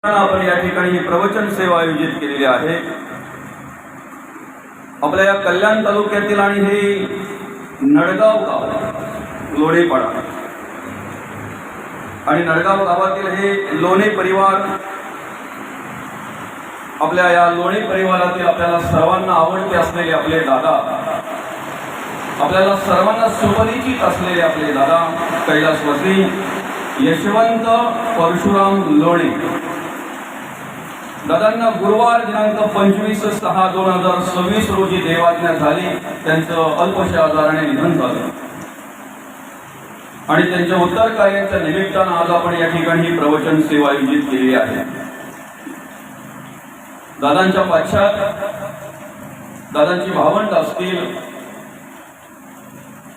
आपण या ठिकाणी प्रवचन सेवा आयोजित केलेली आहे। आपल्या या कल्याण तालुक्यातील आणि हे नडगाव गाव लोणेपाडा आणि नडगाव गावातील हे लोणे परिवार, आपल्या या लोणे परिवारातील आपल्याला सर्वांना आवडते असलेले आपले दादा, आपल्याला सर्वांना सुपरिचित असलेले आपले दादा कैलासवासी यशवंत परशुराम लोणे। दादांना गुरुवार दिनांक 25/6/2026 रोजी देवाज्ञा झाली। त्यांचं अल्पशा आजाराने निधन झालं आणि त्यांच्या उत्तर कार्याच्या निमित्तानं आज आपण या ठिकाणी प्रवचन सेवा आयोजित केली आहे। दादांच्या पाश्चात दादांची भावंड असतील,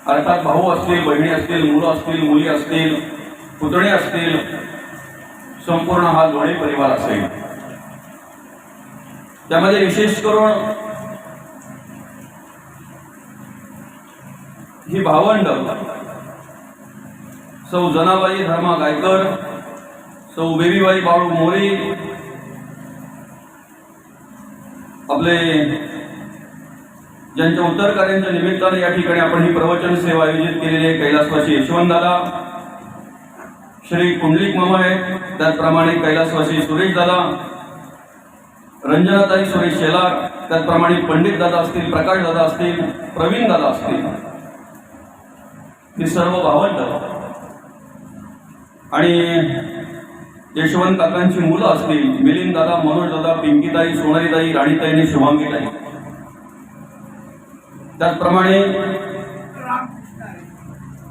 अर्थात भाऊ असतील, बहिणी असतील, मुलं असतील, मुली असतील, पुतणे असतील, संपूर्ण हा लोणे परिवार असेल। त्यामध्ये विशेष करून ही भावंड सौ जनाबाई धर्मा गायकर, सौ बेबीबाई बाळू मोरे, आपले ज्यांच्या उत्तर कार्यांच्या निमित्ताने या ठिकाणी आपण ही प्रवचन सेवा आयोजित केलेली आहे। कैलासवासी यशवंत दादा, श्री कुंडलिक मामा आहेत, त्याचप्रमाणे कैलासवासी सुरेश दादा, रंजनाताई सुरेश शेलार, त्याचप्रमाणे पंडित दादा असतील, प्रकाश दादा असतील, प्रवीण दादा असतील, ही सर्व भावंड आणि यशवंत काकांची मुलं असतील, मिलिंद दादा, मनोज दादा, पिंकीताई, सोनालीताई, राणीताई आणि शुभांगीताई, त्याचप्रमाणे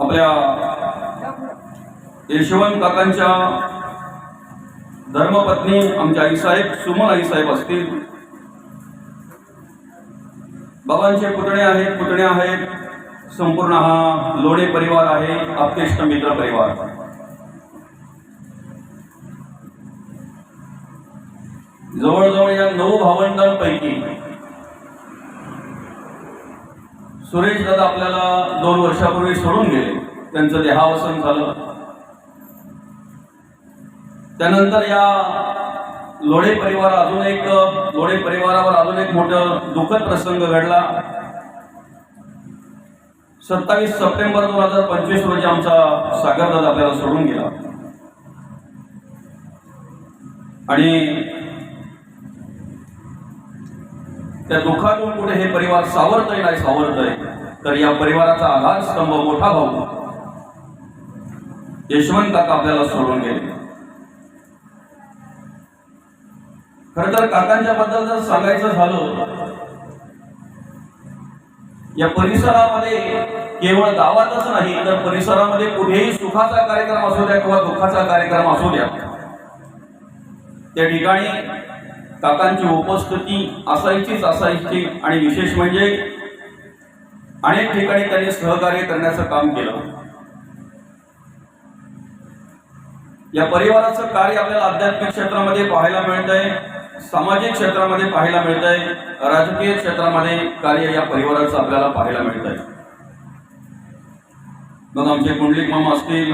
आपल्या यशवंत काकांच्या धर्मपत्नी आमच्या आईसाहेब सुमन आईसाहेब असतील, बाबांचे पुतणे आहेत, संपूर्ण हा लोणे परिवार आहे, आप्तेष्ट मित्र परिवार। जवळजवळ या 9 भावंडांपैकी सुरेश दादा आपल्याला 2 वर्षापूर्वी सोडून गेले, त्यांचं देहावसन झालं। त्यानंतर या लोणे परिवारावर अजून एक मोठं दुःखद प्रसंग घडला। 27 सप्टेंबर 2025 रोजी आमचा सागर दादा आपल्याला सोडून गेला आणि त्या दुःखातून पुढे हे परिवार सावरतय नाही सावरतय, तर या परिवाराचा आधारस्तंभ मोठा भाऊ यशवंत काका आपल्याला सोडून गेले। खर तर काकांच्या बद्दल जर सांगायचं झालं, या परिसरामध्ये केवळ गावातच नाही तर परिसरामध्ये कुठेही सुखाचा कार्यक्रम असू द्या किंवा दुःखाचा कार्यक्रम असू द्या, त्या ठिकाणी काकांची उपस्थिती असायची आणि विशेष म्हणजे अनेक ठिकाणी त्यांनी सहकार्य करण्याचं काम केलं। या परिवाराचं कार्य आपल्याला आध्यात्मिक क्षेत्रामध्ये पाहायला मिळतंय, सामाजिक क्षेत्रामध्ये पाहायला मिळतंय, राजकीय क्षेत्रामध्ये कार्य या परिवाराचं आपल्याला पाहायला मिळतंय। मग आमचे कुंडलिक मामा असतील,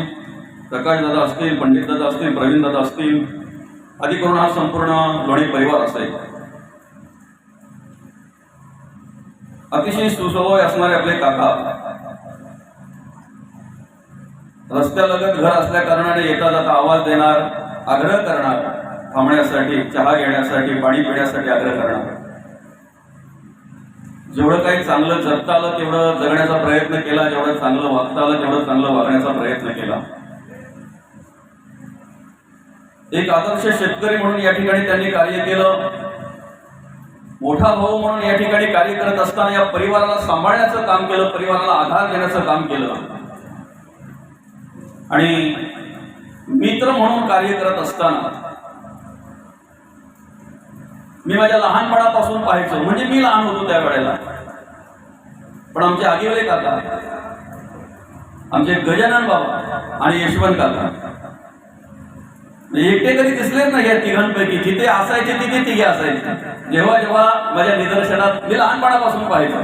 प्रकाश दादा असतील, पंडित दादा असतील, प्रवीण दादा असतील, आदी करून हा संपूर्ण लोणे परिवार असेल। अतिशय सुसवय असणारे आपले काका, रस्त्यालगत घर असल्या कारणाने येता जाता आवाज देणार, आग्रह करणार, थांबण्यासाठी, चहा घेण्यासाठी, पाणी पिण्यासाठी आग्रह करणार। जेवढं काही चांगलं जगता आलं तेवढं जगण्याचा प्रयत्न केला, जेवढं चांगलं वागता आलं तेवढं चांगलं वागण्याचा प्रयत्न केला। एक आदर्श शेतकरी म्हणून या ठिकाणी त्यांनी कार्य केलं, मोठा भाऊ म्हणून या ठिकाणी कार्य करत असताना या परिवाराला सांभाळण्याचं काम केलं, परिवाराला आधार देण्याचं काम केलं आणि मित्र म्हणून कार्य करत असताना मी माझ्या लहानपणापासून पाहायचो, म्हणजे मी लहान होतो त्यावेळेला, पण आमचे आगीवले काका, आमचे गजानन बाबा आणि यशवंत काका एकटे कधी दिसलेच नाही या तिघांपैकी, जिथे असायचे तिथे तिघे असायचे। जेव्हा जेव्हा माझ्या निदर्शनात मी लहानपणापासून पाहायचो,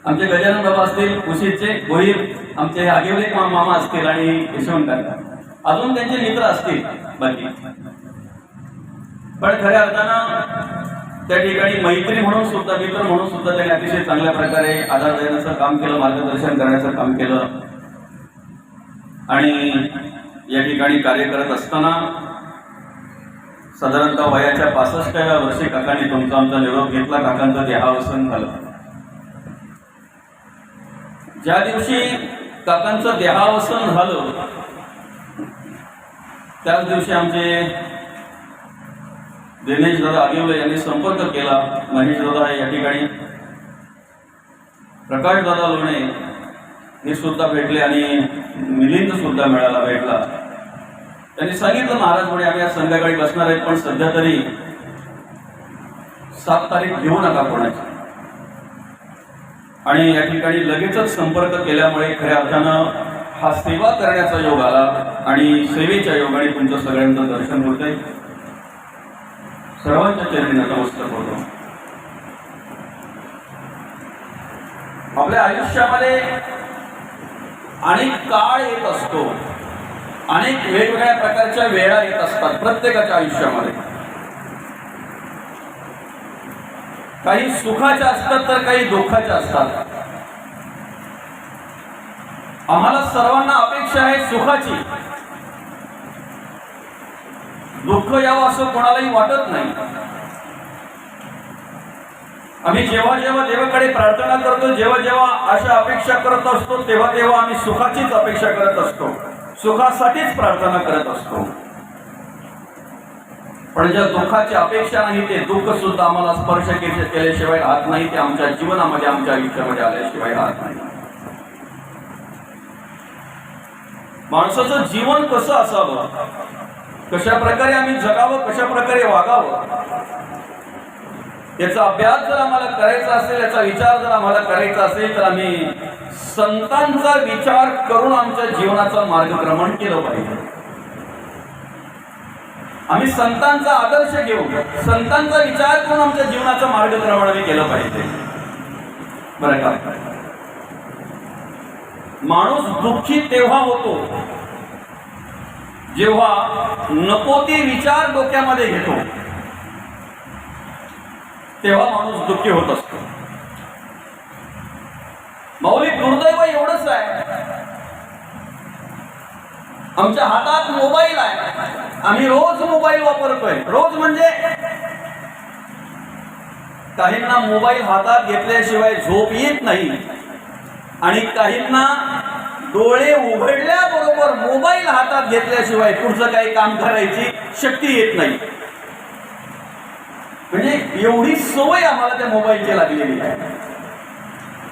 आमचे गजानन बाबा असतील कुशीचे गोहीर, आमचे आगीवले मामा असतील आणि यशवंत काका, अजून त्यांचे मित्र असतील बाकी, पण खऱ्या अर्थानं त्या ठिकाणी मैत्री म्हणून सुद्धा, मित्र म्हणून सुद्धा त्यांनी अतिशय चांगल्या प्रकारे आधार देण्याचं काम केलं, मार्गदर्शन करण्याचं काम केलं. आणि या ठिकाणी कार्य करत असताना साधारणतः वयाच्या 65व्या वर्षी काकांनी तुमचा आमचा निरोप घेतला. काकांचं देहावसन झालं. ज्या दिवशी काकांचं देहावसन झालं त्याच दिवशी आमचे दिनेश दादा आगिवले यांनी संपर्क केला. महेश दादा या ठिकाणी, प्रकाश दादा लोणे हे सुद्धा भेटले आणि मिलिंद सुद्धा भेटला. त्यांनी सांगितलं, महाराज म्हणे आम्ही आज संध्याकाळी बसणार आहेत, पण सध्या तरी 7 तारीख घेऊ नका कोणाची. आणि या ठिकाणी लगेचच संपर्क केल्यामुळे खऱ्या अर्थानं हा सेवा करण्याचा योग आला आणि सेवेच्या योगाने तुमचं सगळ्यांचं दर्शन होतंय. सर्वांच्या चरणी नतमस्तक होतो. आपल्या आयुष्यामध्ये अनेक काळ येत असतो, अनेक वेगवेगळ्या प्रकारच्या वेळा येत असतात प्रत्येकाच्या आयुष्यामध्ये. काही सुखाच्या असतात तर काही दुःखाच्या असतात. आम्हाला सर्वांना अपेक्षा आहे सुखाची. दुःख यावं असं कोणालाही वाटत नाही. आम्ही जेव्हा जेव्हा देवाकडे प्रार्थना करतो, जेव्हा जेव्हा अशा अपेक्षा करत असतो, तेव्हा तेव्हा आम्ही सुखाचीच अपेक्षा करत असतो, सुखासाठीच प्रार्थना करत असतो. पण ज्या दुःखाची अपेक्षा नाही ते दुःख सुद्धा आम्हाला स्पर्श केल्याशिवाय राहत नाही, ते आमच्या जीवनामध्ये, आमच्या आयुष्यामध्ये आल्याशिवाय राहत नाही. माणसाचं जीवन कसं असावं, कशा प्रकारे आम्ही जगावं, कशा प्रकारे वागावं, याचा अभ्यास जर आम्हाला करायचा असेल, याचा विचार जर आम्हाला करायचा असेल, तर आम्ही संतांचा विचार करून आमच्या जीवनाचं मार्गक्रमण केलं पाहिजे. आम्ही संतांचा आदर्श घेऊन, संतांचा विचार करून आमच्या जीवनाचं मार्गक्रमण आम्ही केलं पाहिजे. बरं का, माणूस दुःखी तेव्हा होतो जेव्हा नको ते विचार डोक्यामध्ये घेतो, तेव्हा माणूस दुःखी होत असतो. माऊली, दुर्दैव एवढंच आहे, आमच्या हातात मोबाईल आहे, आम्ही रोज मोबाईल वापरतोय. रोज म्हणजे काहींना मोबाईल हातात घेतल्याशिवाय झोप येत नाही आणि काहींना डोळे उघडल्याबरोबर मोबाईल हातात घेतल्याशिवाय पुढचं काही काम करायची शक्ती येत नाही. म्हणजे एवढी सवय आम्हाला त्या मोबाईलची लागलेली आहे.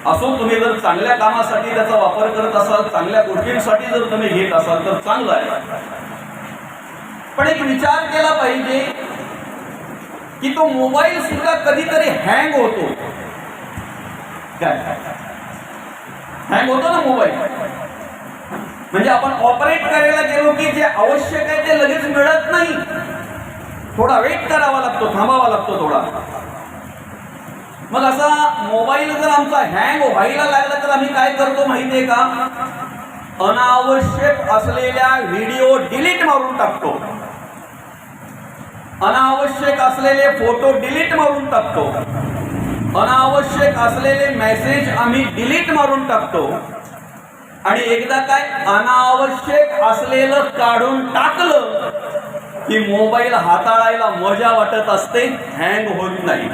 असो, तुम्ही जर चांगल्या कामासाठी त्याचा वापर करत असाल, चांगल्या गोष्टींसाठी जर तुम्ही घेत असाल तर चांगलं आहे. पण एक विचार केला पाहिजे की तो मोबाईल सुद्धा कधीतरी हँग होतो. काय हँग होतो ना मोबाईल, म्हणजे आपण ऑपरेट करायला गेलो की जे आवश्यक आहे ते लगेच मिळत नाही, थोडा वेट करावा लागतो, थांबावा लागतो थोडा. मग असा मोबाईल जर आमचा हँग व्हायला लागला तर आम्ही काय करतो माहितीये का, अनावश्यक असलेल्या व्हिडिओ डिलीट मारून टाकतो, अनावश्यक असलेले फोटो डिलीट मारून टाकतो, अनावश्यक असलेले मेसेज आम्ही डिलीट मारून टाकतो. आणि एकदा काय अनावश्यक असलेलं काढून टाकलं की मोबाईल हाताळायला मजा वाटत असते, हँग होत नाही.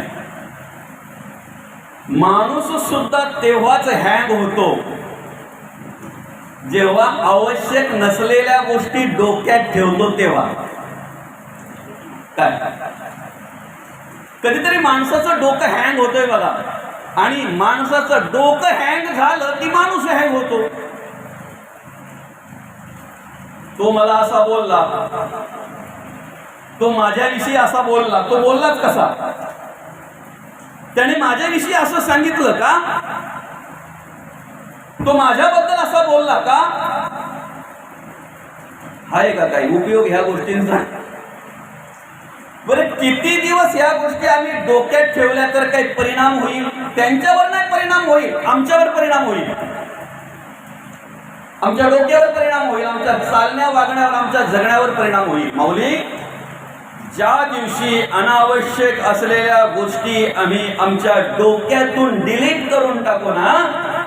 माणूस सुद्धा तेव्हाच हँग होतो जेव्हा आवश्यक नसलेल्या गोष्टी डोक्यात ठेवतो तेव्हा. काय कधीतरी माणसाचं डोकं हँग होतंय बघा, आणि माणसाचं डोकं हँग झालं की माणूस हँग होतो. तो मला असा बोलला, तो माझ्याविषयी असा बोलला, तो बोललाच कसा, त्याने माझ्याविषयी असं सांगितलं का, तो माझ्याबद्दल असा बोलला का, आहे का काही उपयोग ह्या गोष्टींचा? बरं, किती दिवस ह्या गोष्टी आम्ही डोक्यात ठेवल्या तर काही परिणाम होईल? त्यांच्यावर नाही परिणाम होईल, आमच्यावर परिणाम होईल, आमच्या डोक्यावर परिणाम होईल, आमच्या चालण्या वागण्यावर, आमच्या जगण्यावर परिणाम होईल. माऊली, ज्या दिवशी अनावश्यक असलेल्या गोष्टी आम्ही आमच्या डोक्यातून डिलीट करून टाकू ना,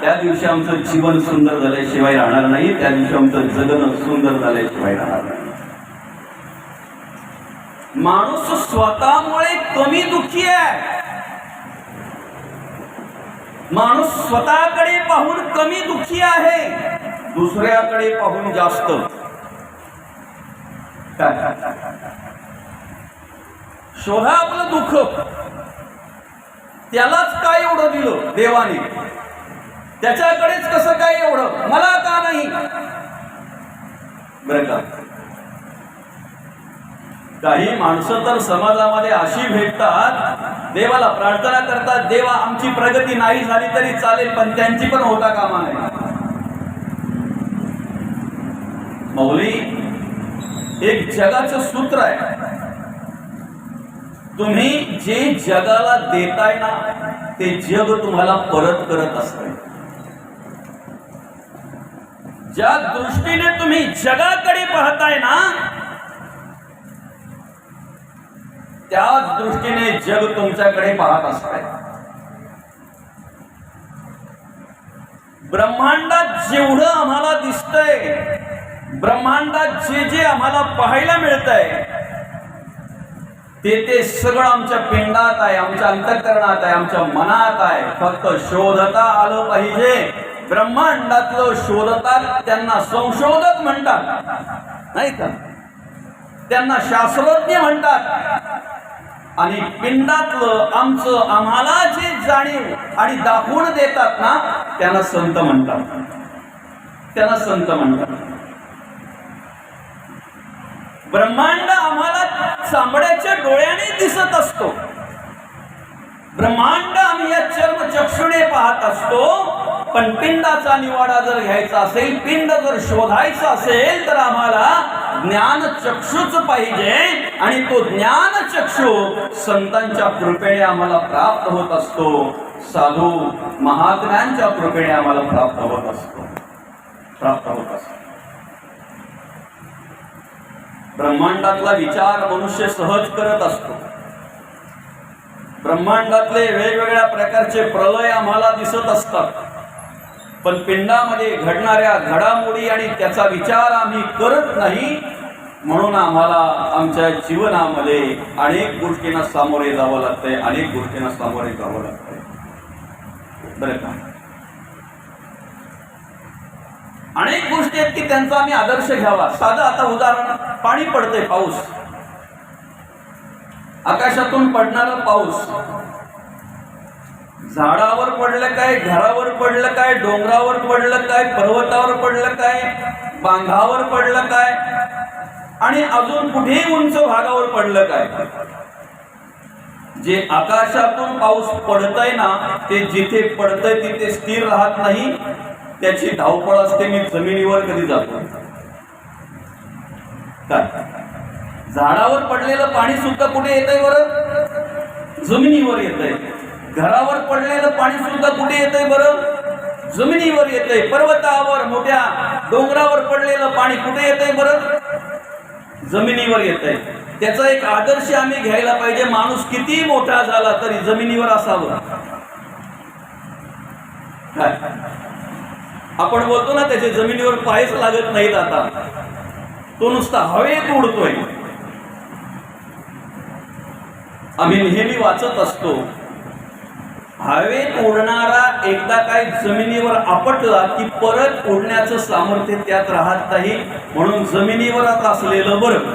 त्या दिवशी आमचं जीवन सुंदर झाल्याशिवाय राहणार नाही, त्या दिवशी आमचं जगणं सुंदर झाल्याशिवाय राहणार नाही. माणूस स्वतःमुळे कमी दुःखी आहे. माणूस स्वतःकडे पाहून कमी दुःखी आहे, दुसऱ्याकडे पाहून जास्त. शोधा आपलं दुःख. त्यालाच काय एवढं दिलं देवाने, त्याच्याकडेच कसं काय एवढं, मला का नाही. बरं का, काही माणसं तर समाजामध्ये अशी भेटतात, देवाला प्रार्थना करतात, देवा आमची प्रगती नाही झाली तरी चालेल पण त्यांची पण होता कामा नये. मौली, एक जगाचं सूत्र आहे, तुम्ही जे जगाला देताय ना ते जग तुम्हाला परत करत असते. ज्या दृष्टीने तुम्ही जगाकडे पाहताय ना त्याच दृष्टीने जग तुमच्याकडे पाहत असते. ब्रह्मांडात जेवढं आम्हाला दिसतंय, ब्रह्मांडात जे जे आम्हाला पाहायला मिळतंय ते सगळं आमच्या पिंडात आहे, आमच्या अंतःकरणात आहे, आमच्या मनात आहे. फक्त शोधता आलं पाहिजे. ब्रह्मांडातलं शोधतात त्यांना संशोधक म्हणतात, नाही का, त्यांना शास्त्रज्ञ म्हणतात. आणि पिंडातलं आमचं आम्हाला जे जाणीव आणि दाखवून देतात ना त्यांना संत म्हणतात, त्यांना संत म्हणतात. ब्रह्मांड आम्हाला चांबड्याच्या डोळ्याने दिसत असतो, ब्रह्मांड आम्ही या चर्मचक्षुने पाहत असतो. पण पिंडाचा निवाडा जर घ्यायचा असेल, पिंड जर शोधायचा असेल तर आम्हाला ज्ञानचक्षुच पाहिजे. आणि तो ज्ञानचक्षु संतांच्या कृपेने आम्हाला प्राप्त होत असतो, साधू महात्म्यांच्या कृपेने आम्हाला प्राप्त होत असतो. ब्रह्मांडातला विचार मनुष्य सहज करत असतो. ब्रह्मांडातले वेगवेगळ्या प्रकारचे प्रलय आम्हाला दिसत असतात, पण पिंडामध्ये घडणाऱ्या घडामोडी आणि त्याचा विचार आम्ही करत नाही. म्हणून आम्हाला आमच्या जीवनामध्ये अनेक गोष्टींना सामोरे जावं लागतंय, अनेक गोष्टींना सामोरे जावं लागतंय. बरं का, अनेक गोष्टी आहेत की त्यांचा आम्ही आदर्श घ्यावा. साधं आता उदाहरण, पाणी पडतंय, पाऊस, आकाशातून पडणारा पाऊस झाडावर पडलं काय, घरावर पडलं काय, डोंगरावर पडलं काय, पर्वतावर पडलं काय, बांधावर पडलं काय, आणि अजून कुठेही उंच भागावर पडलं काय. जे आकाशातून पाऊस पडतय ना ते जिथे पडतय तिथे स्थिर राहत नाही, त्याची धावपळ असते. मी जमिनीवर कधी जातो काय, झाडावर पडलेलं पाणी सुद्धा कुठे येतंय बरं, जमिनीवर येतंय. घरावर पडलेलं पाणी सुद्धा कुठे येतंय बरं, जमिनीवर येतंय. पर्वतावर मोठ्या डोंगरावर पडलेलं पाणी कुठे येतंय बरं, जमिनीवर येतंय. त्याचा एक आदर्श आम्ही घ्यायला पाहिजे. माणूस किती मोठा झाला तरी जमिनीवर असावं. काय आपण बोलतो ना त्याचे जमिनीवर पायच लागत नाहीत, आता तो नुसता हवेत उडतोय. आम्ही नेहमी वाचत असतो, हवेत उडणारा एकदा काय जमिनीवर आपटला की परत उडण्याचं सामर्थ्य त्यात राहत नाही. म्हणून जमिनीवरच असलेलं बरं.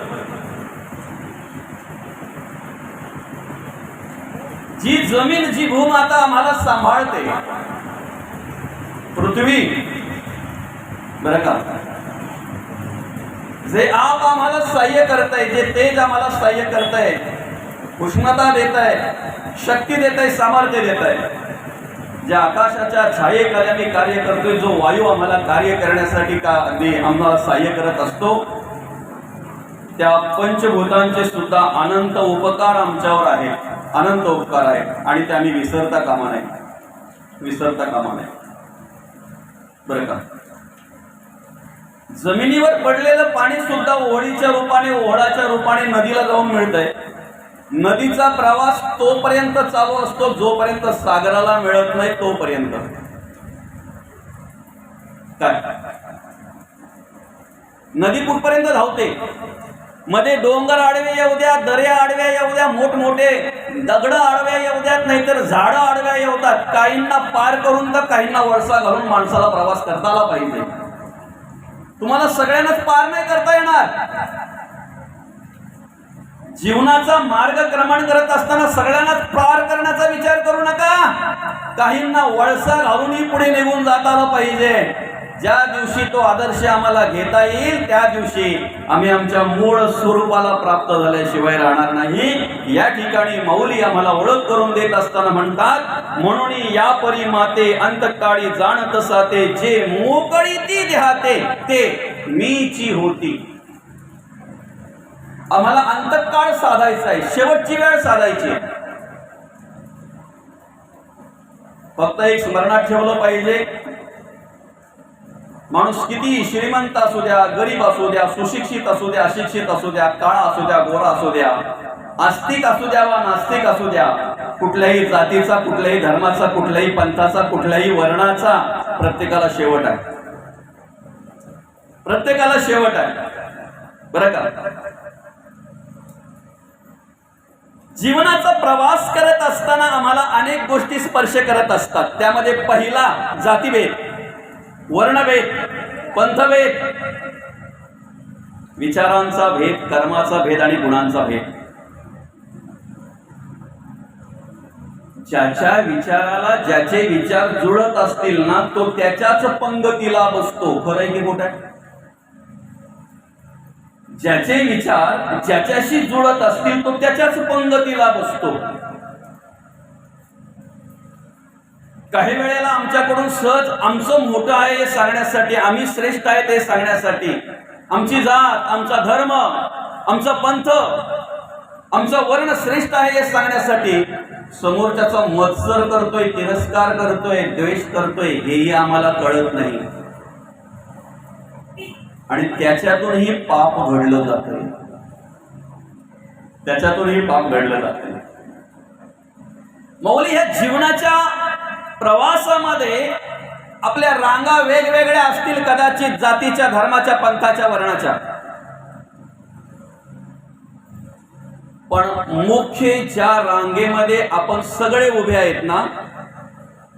जी जमीन, जी भूमाता आम्हाला सांभाळते, पृथ्वी, बरं का, जे आप आम्हाला सहाय्य करताय, जे तेज आम्हाला सहाय्य करताय, उष्णता देत आहे, शक्ती देत आहे, सामर्थ्य देत आहे. ज्या आकाशाच्या छायेखाली आम्ही कार्य करतोय, जो वायू आम्हाला कार्य करण्यासाठी आम्हाला सहाय्य करत असतो, त्या पंचभूतांचे सुद्धा अनंत उपकार आमच्यावर आहेत, अनंत उपकार आहेत. आणि ते आम्ही विसरता कामा नये, विसरता कामा नये. बरं का, जमिनीवर पडलेलं पाणी सुद्धा ओढीच्या रूपाने, ओढाच्या रूपाने नदीला जाऊन मिळतंय. नदीचा प्रवास तोपर्यंत चालू असतो जोपर्यंत सागराला मिळत नाही तोपर्यंत. काय नदी कुठपर्यंत धावते? मध्ये डोंगर आडवे येऊ द्या, दर्या आडव्या येऊ द्या, मोठमोठे दगड आडव्या येऊ द्यात, नाहीतर झाडं आडव्या येतात. काहींना पार करून तर काहींना वळसा घालून माणसाला प्रवास करता आला पाहिजे. तुम्हाला सगळ्यांनाच पार नाही करता येणार. जीवनाचा मार्गक्रमण करत असताना सगळ्यांनाच पार करण्याचा विचार करू नका. काहींना वळसा घालूनही पुढे निघून जाता आलं पाहिजे. ज्या दिवशी तो आदर्श आम्हाला घेता येईल त्या दिवशी आम्ही आमच्या मूळ स्वरूपाला प्राप्त झाल्याशिवाय राहणार नाही. या ठिकाणी माऊली आम्हाला ओळख करून देत असताना म्हणतात, म्हणून या परी माते अंतकाळी जाणत साते, जे मोकळी ती देहाते ते मीची होती. आम्हाला अंतकाळ साधायचा आहे, शेवटची वेळ साधायची. फक्त एक स्मरणात ठेवलं पाहिजे, माणूस किती श्रीमंत असू द्या, गरीब असू द्या, सुशिक्षित असू द्या, अशिक्षित असू द्या, काळा असू द्या, गोरा असू द्या, आस्तिक असू द्या वा नास्तिक असू द्या, कुठल्याही जातीचा, कुठल्याही धर्माचा, कुठल्याही पंथाचा, कुठल्याही वर्णाचा, प्रत्येकाला शेवट आहे. प्रत्येकाला शेवट आहे. बरं का? जीवनाचा प्रवास करत असताना आम्हाला अनेक गोष्टी स्पर्श करत असतात. त्यामध्ये पहिला जातीभेद, वर्णभेद, पंथभेद, विचारांचा भेद, कर्माचा भेद आणि गुणांचा भेद. ज्याच्या विचाराला ज्याचे विचार जुळत असतील ना तो त्याच्याच पंगतीला बसतो. खरं आहे की खोटं आहे? ज्याचे विचार ज्याच्याशी जुळत असतील तो त्याच्याच पंगतीला बसतो. काही वेळेला आमच्याकडून सहज आमचं मोठं आहे हे सांगण्यासाठी, आम्ही श्रेष्ठ आहे ते सांगण्यासाठी, आमची जात, आमचा धर्म, आमचा पंथ, आमचा वर्ण श्रेष्ठ आहे हे सांगण्यासाठी समोरच्याचा मत्सर करतोय, तिरस्कार करतोय, द्वेष करतोय हेही आम्हाला कळत नाही. आणि त्याच्यातूनही पाप घडलं जातंय. त्याच्यातूनही पाप घडलं जातंय. मौली ह्या जीवनाच्या प्रवासामध्ये आपल्या रांगा वेगवेगळ्या असतील, कदाचित जातीच्या, धर्माच्या, पंथाच्या, वर्णाच्या, पण मुख्य ज्या रांगेमध्ये आपण सगळे उभे आहेत ना,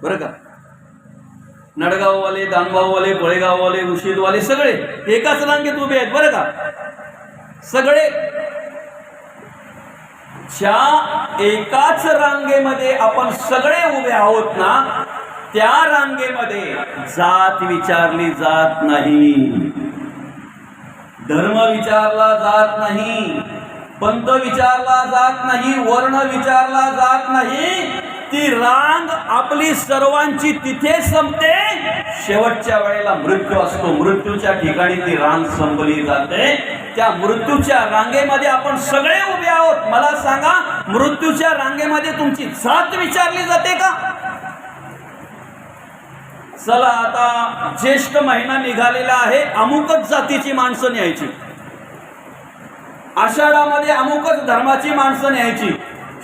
बरं का, नडगाववाले, दानगाववाले, बळेगाववाले, उशीदवाले सगळे एकाच रांगेत उभे आहेत. बरं का? सगळे ज्या एकाच रांगेमध्ये आपण सगळे उभे आहोत ना, त्या रांगेमध्ये जात विचारली जात नाही, धर्म विचारला जात नाही, पंथ विचारला जात नाही, वर्ण विचारला जात नाही. ती रांग आपली सर्वांची तिथे संपते. शेवटच्या वेळेला मृत्यू असतो. मृत्यूच्या ठिकाणी ती रांग संपली जाते. त्या मृत्यूच्या रांगेमध्ये आपण सगळे उभे आहोत. मला सांगा, मृत्यूच्या रांगेमध्ये तुमची जात विचारली जाते का? चला, आता ज्येष्ठ महिना निघालेला आहे, अमुकच जातीची माणसं न्यायची, आषाढामध्ये अमुकच धर्माची माणसं न्यायची,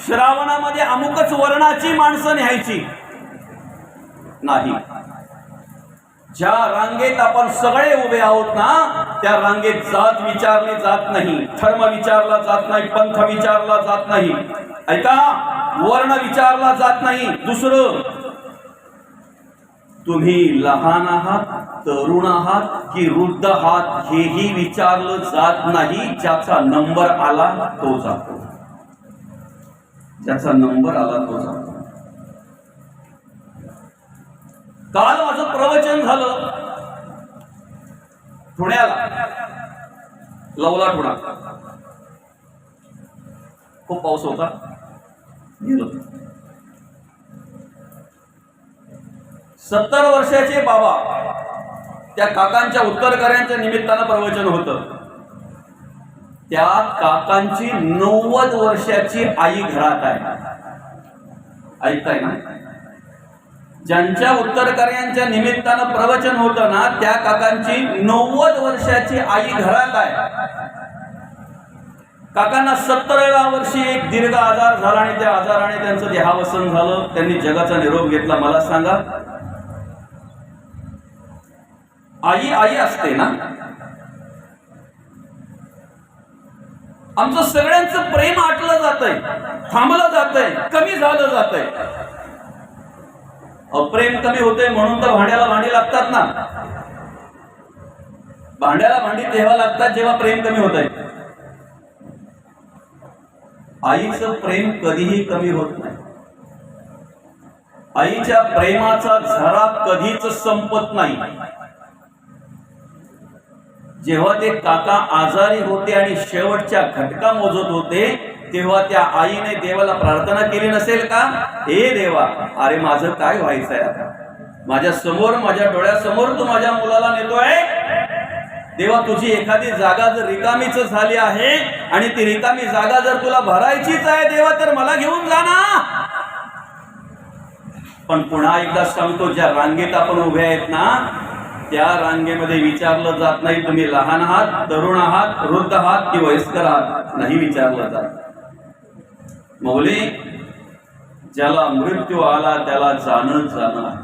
श्रावणामध्ये अमुकच वर्णाची माणसं न्यायची नाही. ज्या रांगेत आपण सगळे उभे आहोत ना, त्या रांगेत जात विचारली जात नाही, धर्म विचारला जात नाही, पंथ विचारला जात नाही, ऐका, वर्ण विचारला जात नाही. दुसरं, तुम्ही लहान आहात, तरुण आहात की वृद्ध आहात हेही विचारलं जात नाही. ज्याचा नंबर आला तो जातो. ज्याचा नंबर आला तो जातो. काल माझं प्रवचन झालं पुण्याला, लवला ठोडा. खूप पाऊस होता, गेलो. 70 वर्षाचे बाबा, त्या काकांच्या उत्तरकर्यांच्या निमित्तानं प्रवचन होतं. त्या काकांची 90 वर्षाची आई घरात आहे. ऐकताय ना? ज्यांच्या उत्तरकर्यांच्या निमित्तानं प्रवचन होतं ना, त्या काकांची 90 वर्षाची आई घरात आहे. काकांना 70व्या वर्षी एक दीर्घ आजार झाला आणि त्या आजाराने त्यांचं देहावसन झालं. त्यांनी जगाचा निरोप घेतला. मला सांगा, आई आई असते ना. आमचं सगळ्यांचं प्रेम आटलं जातंय, थांबलं जातंय, कमी झालं जातंय. अप्रेम कमी होते म्हणून तर भांड्याला भांडी लागतात ना. भांड्याला भांडी तेव्हा लागतात जेव्हा प्रेम कमी होत आहे. आईचं प्रेम कधीही कमी होत नाही. आईच्या प्रेमाचा झरा कधीच संपत नाही. जेव्हा ते काका आजारी होते आणि शेवटच्या घटका मोजत होते तेव्हा त्या आईने देवाला प्रार्थना केली नसेल का, हे देवा, अरे माझं काय व्हायचंय आता, माझ्या समोर, माझ्या डोळ्यासमोर तू माझ्या मुलाला नेतोय. देवा, तुझी एखादी जागा जर रिकामीच झाली आहे आणि ती रिकामी जागा जर तुला भरायचीच आहे देवा, तर मला घेऊन जा ना. पण पुन्हा एकदा सांगतो, ज्या रांगेत आपण उभे आहेत ना, त्या रांगेमध्ये विचारलं जात नाही तुम्ही लहान आहात, तरुण आहात, वृद्ध आहात की वयस्कर आहात, नाही विचारलं जात. मौली, ज्याला मृत्यू आला त्याला जाणत जाणार.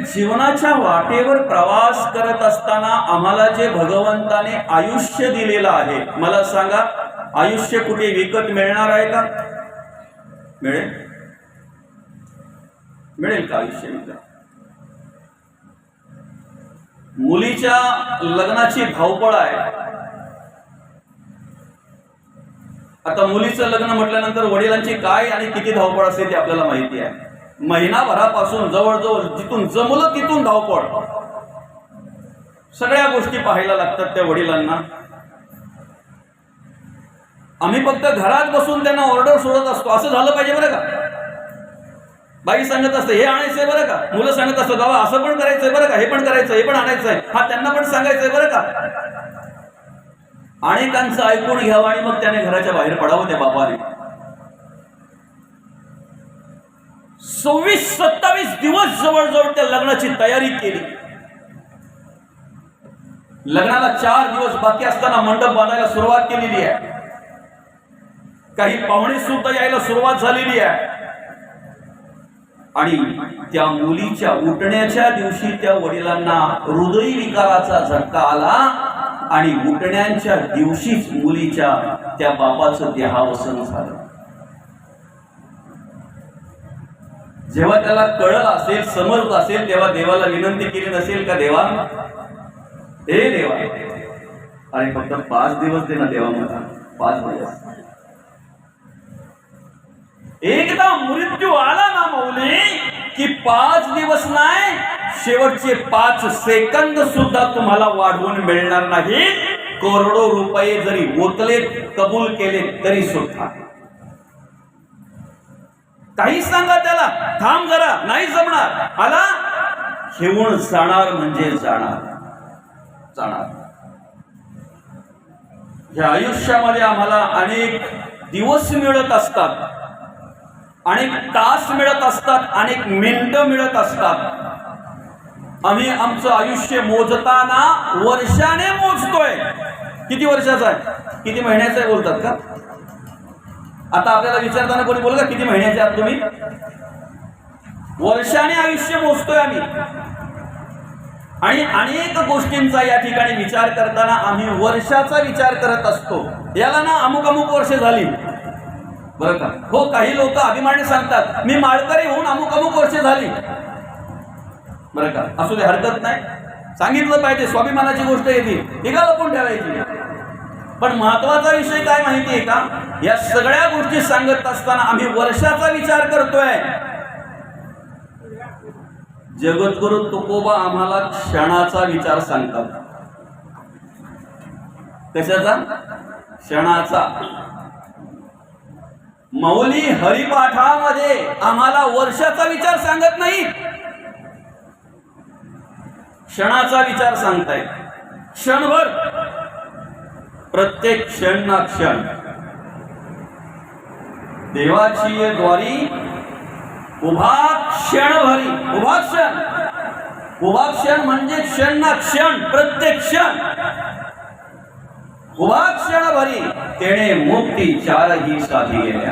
जीवनाच्या वाटेवर प्रवास करत असताना आम्हाला जे भगवंताने आयुष्य दिलेलं आहे, मला सांगा, आयुष्य कुठे विकत मिळणार आहे का? मिळेल का आयुष्य विकत? मुलीच्या लग्नाची धावपळ आहे. आता मुलीचं लग्न म्हटल्यानंतर वडिलांची काय आणि किती धावपळ असते ते आपल्याला माहिती आहे. महिनाभरापासून जवळजवळ जिथून जमलं तिथून धावपळ. सगळ्या गोष्टी पाहायला लागतात त्या वडिलांना. आम्ही फक्त घरात बसून त्यांना ऑर्डर सोडत असतो, असं झालं पाहिजे बरं का. बाई सांगत असते हे आणायचंय बरं का, मुलं सांगत असतात बाबा असं पण करायचंय बरं का, हे पण करायचं, हे पण आणायचंय, हा त्यांना पण सांगायचंय बरं का. अनेकांचं ऐकून घ्यावं आणि मग त्याने घराच्या बाहेर पडावं त्या बाबाने. 26-27 दिवस जवळजवळ त्या लग्नाची तयारी केली. लग्नाला 4 दिवस बाकी असताना मंडप बांधायला सुरुवात केलेली आहे. काही पाहुणे सुद्धा यायला सुरुवात झालेली आहे. आणि त्या मुलीच्या उठण्याच्या दिवशी त्या वडिलांना हृदयविकाराचा झटका आला आणि उठण्याच्या दिवशीच मुलीच्या त्या बापाचं देहावसन झालं. जेव्हा त्याला कळलं असेल, समजलं असेल, तेव्हा देवाला विनंती केली नसेल का, देवा, हे देवा, आणि फक्त 5 दिवस दे ना देवा, मला 5 दिवस. एकदा मृत्यू आला ना मौली की 5 दिवस नाही, शेवटचे 5 सेकंद सुद्धा तुम्हाला वाढवून मिळणार नाही. करोडो रुपये जरी ओतले, कबूल केले तरी सुद्धा. काही सांगा त्याला, थांब जरा, नाही जमणार, आला घेऊन जाणार म्हणजे जाणार. या आयुष्यामध्ये आम्हाला अनेक दिवस मिळत असतात, अनेक तास मिळत असतात, अनेक मिनिटं मिळत असतात. आम्ही आमचं आयुष्य मोजताना वर्षाने मोजतोय. किती वर्षाचा आहे, किती महिन्याचा आहे बोलतात का? आता आपल्याला विचारताना कोणी बोललं का किती महिन्याचे आहात तुम्ही? वर्षाने आयुष्य मोजतोय आम्ही. आणि अनेक गोष्टींचा या ठिकाणी विचार करताना आम्ही वर्षाचा विचार करत असतो. याला ना अमुक अमुक वर्ष झाली बरं का. हो, काही लोक अभिमानाने सांगतात मी माळकरी होऊन अमुक अमुक वर्ष झाली बरं का. असू दे, हरकत नाही, सांगितलं पाहिजे, स्वाभिमानाची गोष्ट येते, एका लपून ठेवायची. पण महत्वाचा विषय काय माहितीये का, या सगळ्या गोष्टी सांगत असताना आम्ही वर्षाचा विचार करतोय. जगद्गुरु तुकोबा आम्हाला क्षणाचा विचार सांगतात. कशाचा? क्षणाचा. मौली हरिपाठामध्ये आम्हाला वर्षाचा विचार सांगत नाही, क्षणाचा विचार सांगताय. क्षणभर, प्रत्येक क्षण ना क्षण देवाची द्वारी उभा क्षणभरी. उभा क्षण म्हणजे क्षण ना क्षण, प्रत्येक क्षण. उभा क्षण भरी तेणे मुक्ती चारही साधी गेल्या.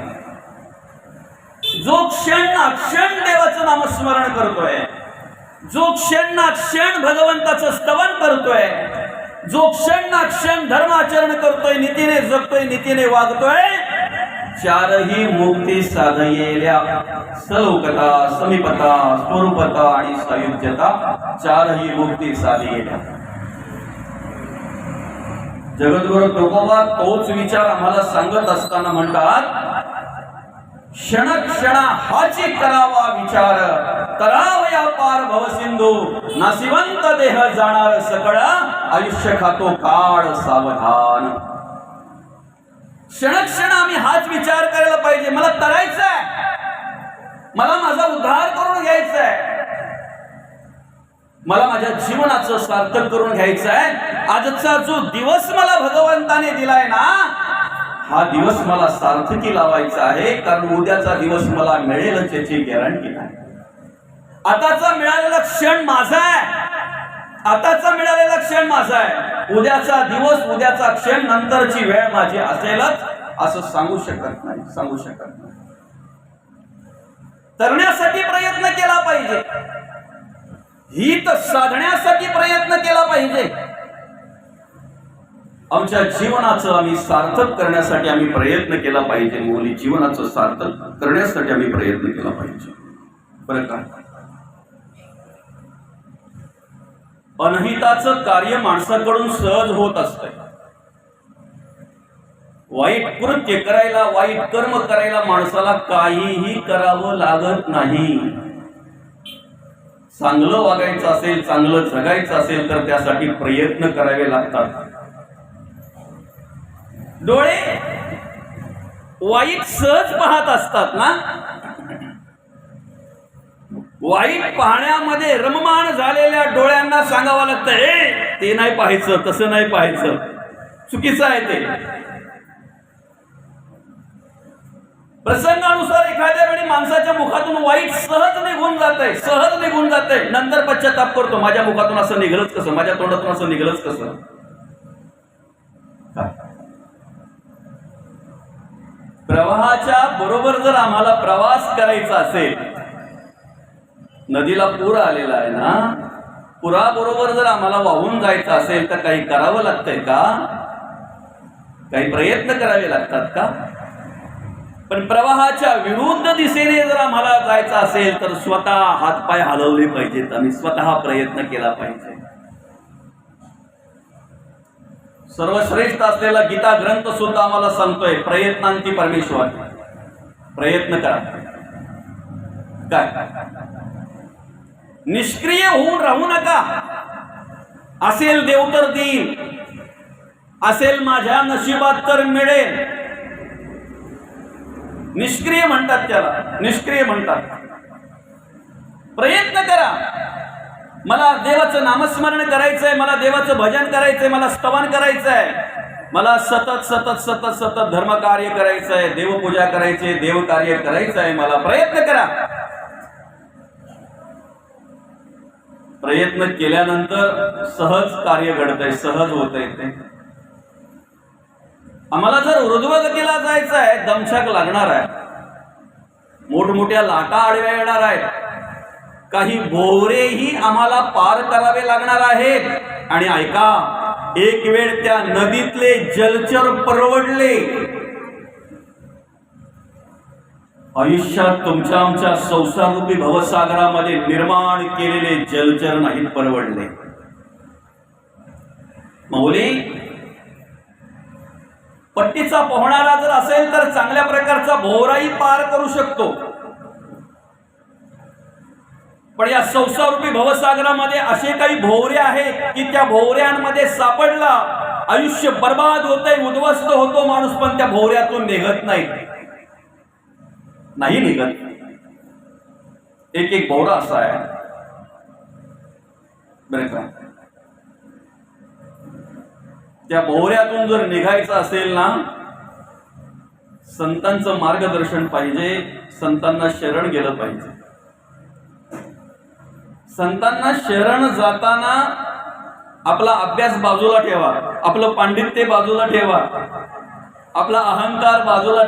जो क्षण ना क्षण देवाचं नामस्मरण करतोय, जो क्षण ना क्षण भगवंताचं स्तवन करतोय, जो क्षण ना क्षण धर्माचरण करतोय, नीतीने जगतोय, नीतीने वागतोय, चारही मुक्ती साधयेल्या. सलौकता, समीपता, स्वरूपता आणि सायुज्यता, चारही मुक्ती साधयेल्या. जगद्गुरु तुकोबा तोच विचार आम्हाला सांगत असताना म्हणतात, क्षण क्षणा हाची करावा विचार, करावया पार भवसिंधू, नासिवंत देह जाणार सकळ, आयुष्य खातो काळ सावधान. क्षण क्षण आम्ही हाच विचार करायला पाहिजे. मला तरायचंय, मला माझा उद्धार करून घ्यायचाय, मला माझ्या जीवनाचं सार्थक करून घ्यायचंय. आजचा जो दिवस मला भगवंताने दिलाय ना, हा दिवस मला सार्थकी लावायचा आहे, कारण उद्याचा दिवस मला मिळेलच याची गॅरंटी नाही. आताचा मिळालेला क्षण माझा आहे, आताचा मिळालेला क्षण माझा आहे. उद्याचा दिवस, उद्याचा क्षण, नंतरची वेळ माझी असेलच असं सांगू शकत नाही, सांगू शकत नाही. तरण्यासाठी प्रयत्न केला पाहिजे, हित साधण्यासाठी प्रयत्न केला पाहिजे. आमच्या जीवनाचं आम्ही सार्थक करण्यासाठी आम्ही प्रयत्न केला पाहिजे. मुली जीवनाचं सार्थक करण्यासाठी आम्ही प्रयत्न केला पाहिजे. बरं का, अनहिताचं कार्य माणसाकडून सहज होत असतंय. वाईट कृत्य करायला, वाईट कर्म करायला माणसाला काहीही करावं लागत नाही. चांगलं वागायचं असेल, चांगलं जगायचं असेल तर त्यासाठी प्रयत्न करावे लागतात. डोळे वाईट सहज पाहत असतात ना, वाईट पाहण्यामध्ये रममाण झालेल्या डोळ्यांना सांगावं लागतं, ते नाही पाहायचं, तसं नाही पाहायचं, चुकीचं आहे ते. प्रसंगानुसार एखाद्या वेळी माणसाच्या मुखातून वाईट सहज निघून जातंय, सहज निघून जातंय, नंतर पश्चाताप करतो, माझ्या मुखातून असं निघलंच कसं, माझ्या तोंडातून असं निघलंच कसं. प्रवाहाच्या बरोबर जर आम्हाला प्रवास करायचा असेल, नदीला पूर आलेला आहे ना, पुराबरोबर जर आम्हाला वाहून जायचं असेल तर काही करावं लागतंय का, काही प्रयत्न करावे लागतात का. पण प्रवाहाच्या विरुद्ध दिशेने जर आम्हाला जायचं असेल तर स्वतः हातपाय हलवले पाहिजेत, आम्ही स्वतः प्रयत्न केला पाहिजे. सर्वश्रेष्ठ असलेला गीता ग्रंथ सुद्धा आम्हाला सांगतोय, प्रयत्नांती परमेश्वर, प्रयत्न करा. काय निष्क्रिय होऊन राहू नका. असेल देव तर देईल, असेल माझ्या नशिबात तर मिळेल. निष्क्रिय म्हणतात त्याला, निष्क्रिय म्हणतात. प्रयत्न करा. मला देवाचं नामस्मरण करायचंय, मला देवाचं भजन करायचंय, मला स्तवन करायचंय, मला सतत सतत सतत सतत धर्मकार्य करायचंय, देवपूजा करायची, देवकार्य करायचंय, मला प्रयत्न करा. प्रयत्न केल्यानंतर सहज कार्य घडतंय, सहज होतंय ते. आम्हाला जर ऊर्ध्वगतीला जायचं आहे, दमछाक लागणार आहे, मोठमोठ्या लाटा आडव्या येणार आहेत, काही भोवरेही आम्हाला पार करावे लागणार आहेत. आणि ऐका, एक वेळ त्या नदीतले जलचर परवडले, आयुष्यात तुमच्या आमच्या संसाररूपी भवसागरामध्ये निर्माण केलेले जलचर नाहीत परवडले. माऊली, पट्टीचा पोहणारा जर असेल तर चांगल्या प्रकारचा भोवराही पार करू शकतो, पण या संसाररूपी भवसागरामध्ये असे काही भोवरे आहेत की त्या भोवऱ्यांमध्ये सापडला, आयुष्य बर्बाद होतंय, उद्ध्वस्त होतो माणूस, पण त्या भोवऱ्यातून निघत नाही, नाही निघत. एक एक भोवरा असा आहे बरं का. त्या भोवऱ्यातून जर निघायचं असेल ना, संतांचं मार्गदर्शन पाहिजे, संतांना शरण गेलं पाहिजे. संतांना शरण जाताना आपला अभ्यास बाजूला ठेवा, आपलं पांडित्य बाजूला ठेवा, आपला अहंकार बाजूला